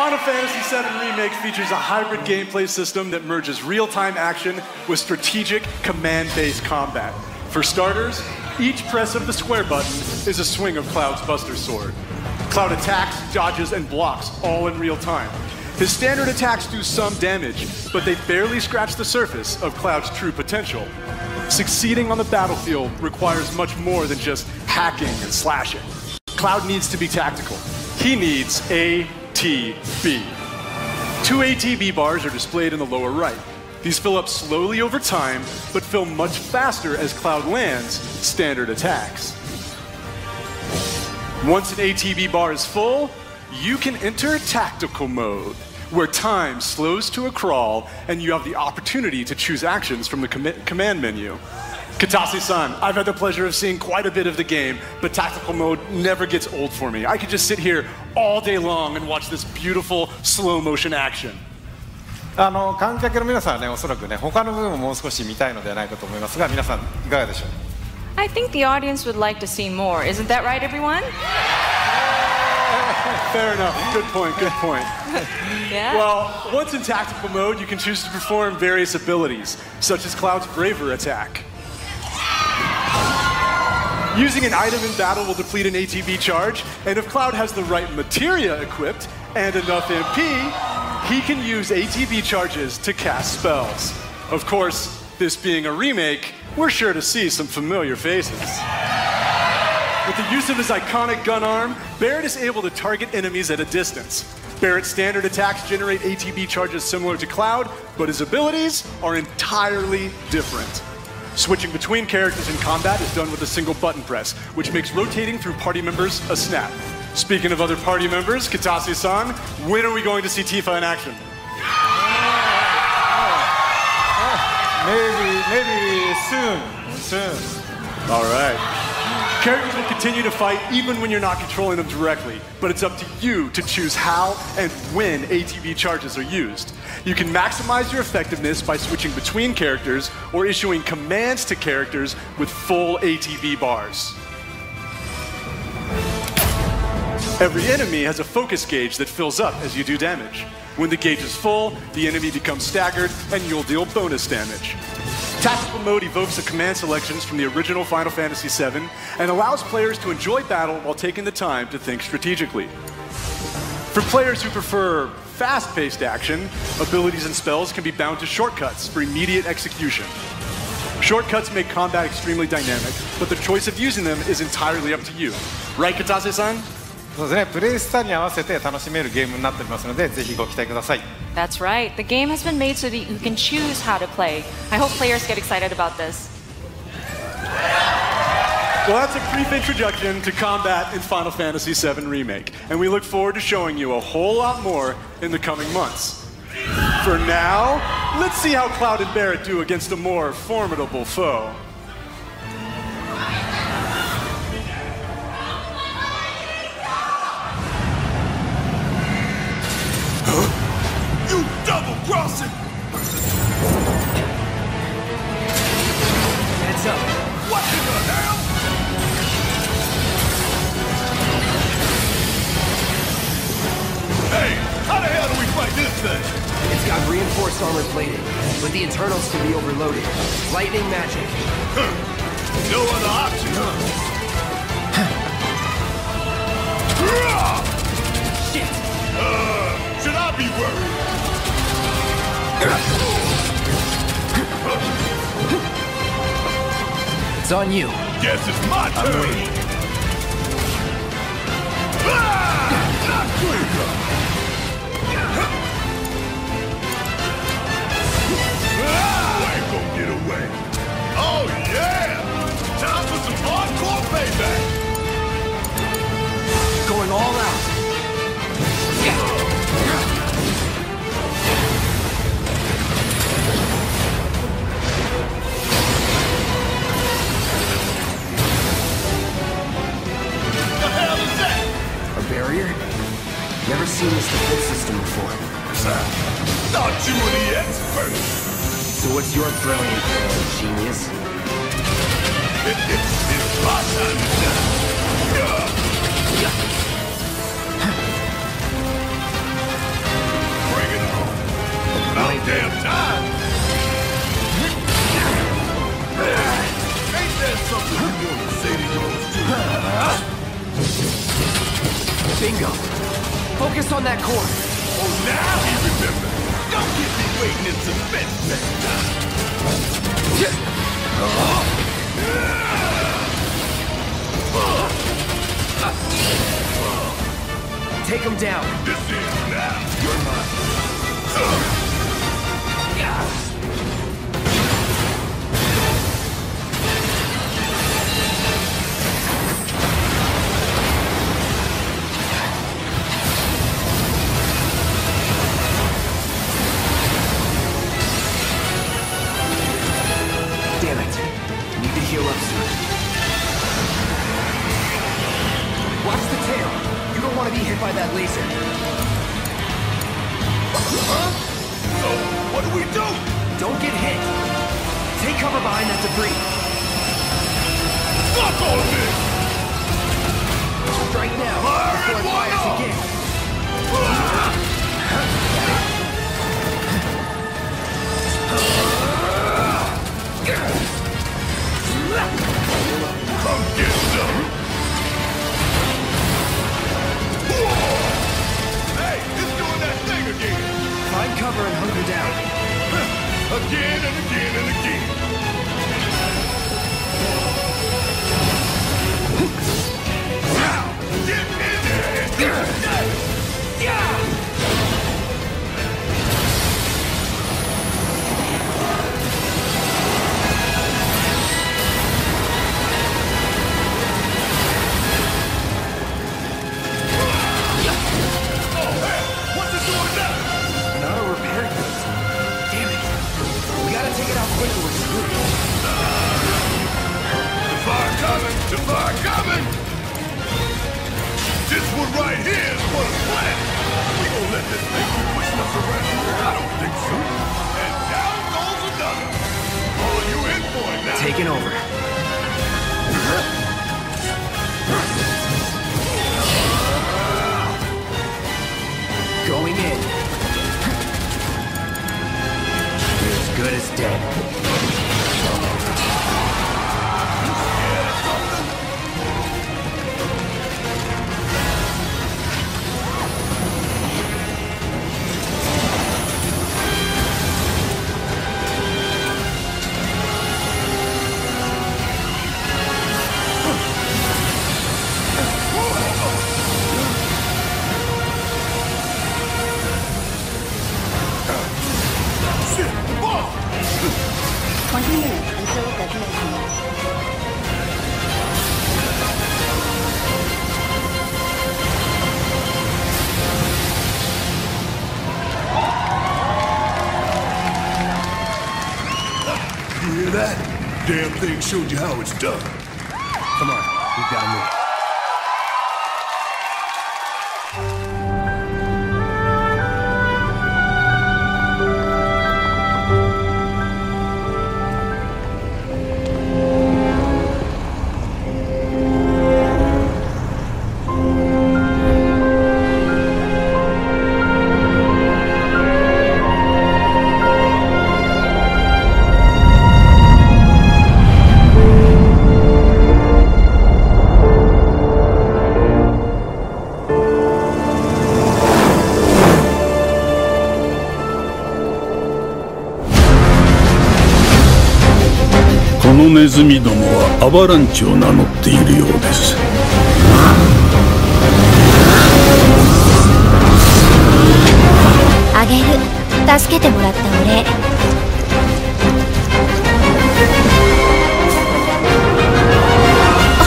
Final Fantasy VII Remake features a hybrid gameplay system that merges real-time action with strategic command-based combat. For starters, each press of the square button is a swing of Cloud's Buster Sword. Cloud attacks, dodges, and blocks all in real time. His standard attacks do some damage, but they barely scratch the surface of Cloud's true potential. Succeeding on the battlefield requires much more than just hacking and slashing. Cloud needs to be tactical. He needs ATB. 2 ATB bars are displayed in the lower right. These fill up slowly over time, but fill much faster as Cloud lands standard attacks. Once an ATB bar is full, you can enter tactical mode, where time slows to a crawl and you have the opportunity to choose actions from the command menu. Katase-san, I've had the pleasure of seeing quite a bit of the game, but tactical mode never gets old for me. I could just sit here all day long and watch this beautiful slow motion action. 観客の皆さんはね、おそらくね、他の部分ももう少し見たいのではないかと思いますが、皆さんいかがでしょう? I think the audience would like to see more. Isn't that right, everyone? Fair enough. Good point, good point. Yeah? Well, once in tactical mode, you can choose to perform various abilities, such as Cloud's Braver attack. Using an item in battle will deplete an ATB charge, and if Cloud has the right materia equipped and enough MP, he can use ATB charges to cast spells. Of course, this being a remake, we're sure to see some familiar faces. With the use of his iconic gun arm, Barret is able to target enemies at a distance. Barret's standard attacks generate ATB charges similar to Cloud, but his abilities are entirely different. Switching between characters in combat is done with a single button press, which makes rotating through party members a snap. Speaking of other party members, Katase-san, when are we going to see Tifa in action? Maybe soon. All right. Characters will continue to fight even when you're not controlling them directly, but it's up to you to choose how and when ATB charges are used. You can maximize your effectiveness by switching between characters or issuing commands to characters with full ATB bars. Every enemy has a focus gauge that fills up as you do damage. When the gauge is full, the enemy becomes staggered and you'll deal bonus damage. Tactical mode evokes the command selections from the original Final Fantasy VII and allows players to enjoy battle while taking the time to think strategically. For players who prefer fast-paced action, abilities and spells can be bound to shortcuts for immediate execution. Shortcuts make combat extremely dynamic, but the choice of using them is entirely up to you. Right, Katase-san? そうですね、プレイスタイルに合わせて楽しめるゲームになっておりますので、ぜひご期待ください。That's right. The game has been made so that you can choose how to play. I hope players get excited about this. Well, that's a brief introduction to combat in Final Fantasy VII Remake, and we look forward to showing you a whole lot more in the coming months. For now, let's see how Cloud and Barret do against a more formidable foe. You double-crossing! Heads up. What in the hell? Hey, how the hell do we fight this thing? It's got reinforced armor plating, but the internals can be overloaded. Lightning magic. No other option, huh? Shit! Should I be worried? It's on you. Guess it's my turn. I'm waiting. Not quicker. Ain't gonna get away. Oh yeah! Time for some hardcore payback. Going all out. Barrier? Never seen this defense system before. Thought you were the expert. So what's your brilliant plan, genius? It's my time to shine. Bingo. Focus on that core. Oh, now he remembers. Don't keep me waiting in suspense next time. Take him down. This is now. You're mine. Damn it. Need to heal up soon. Watch the tail. You don't want to be hit by that laser. Huh? So, what do we do? Don't get hit. Take cover behind that debris. Fuck all of this! Strike now Fire before it and fires one again. Come get some! Hey, it's doing that thing again! Find cover and hunker down. Again and again and again! Now, get in there! What's it doing now? Not a repair kit. Damn it. We gotta take it out quick or we're screwed. The fire coming! The fire coming! This one right here is for the planet! We gonna let this thing be pushing us around? I don't think so. And down goes another! All of you in for it now! Taking over. Going in. You're as good as dead. Shit! Ball! 20 minutes until detonation. You hear that? Damn thing showed you how it's done. Come on, we've got to move.このネズミどもはアバランチを名乗っているようです。あげる。助けてもらったお礼。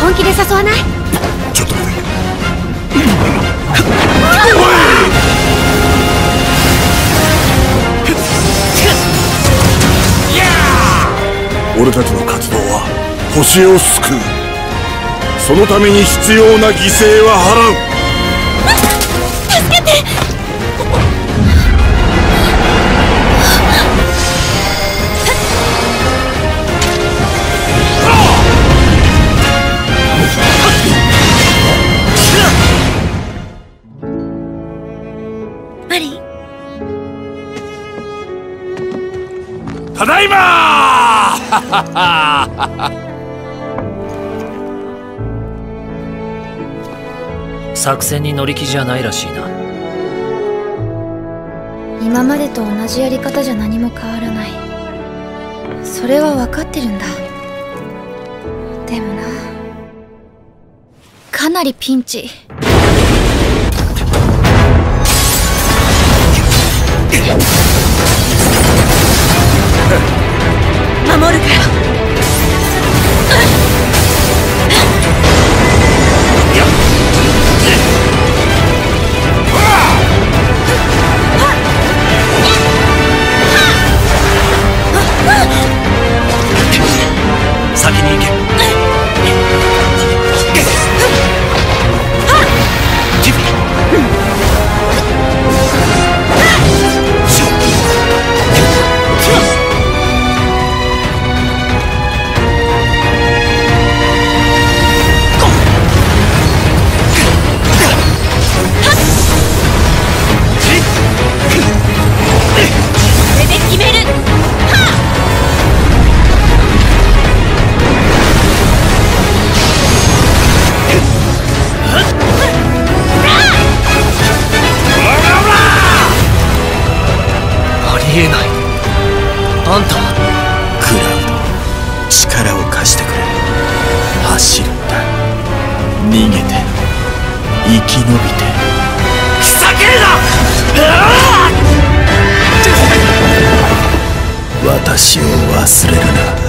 本気で誘わない？ちょっと待って。俺たちの活動は星を救う。そのために必要な犠牲は払う。助けて！マリン。ただいまー作戦に乗り気じゃないらしいな。今までと同じやり方じゃ何も変わらない。それは分かってるんだ。でもな、かなりピンチ。守るから。先に行け。ティフィ。これで決める。ありえない。あんたはクラウド、力を貸してくれ。走るんだ。逃げて生き延びて。ふざけるな。私を忘れるな。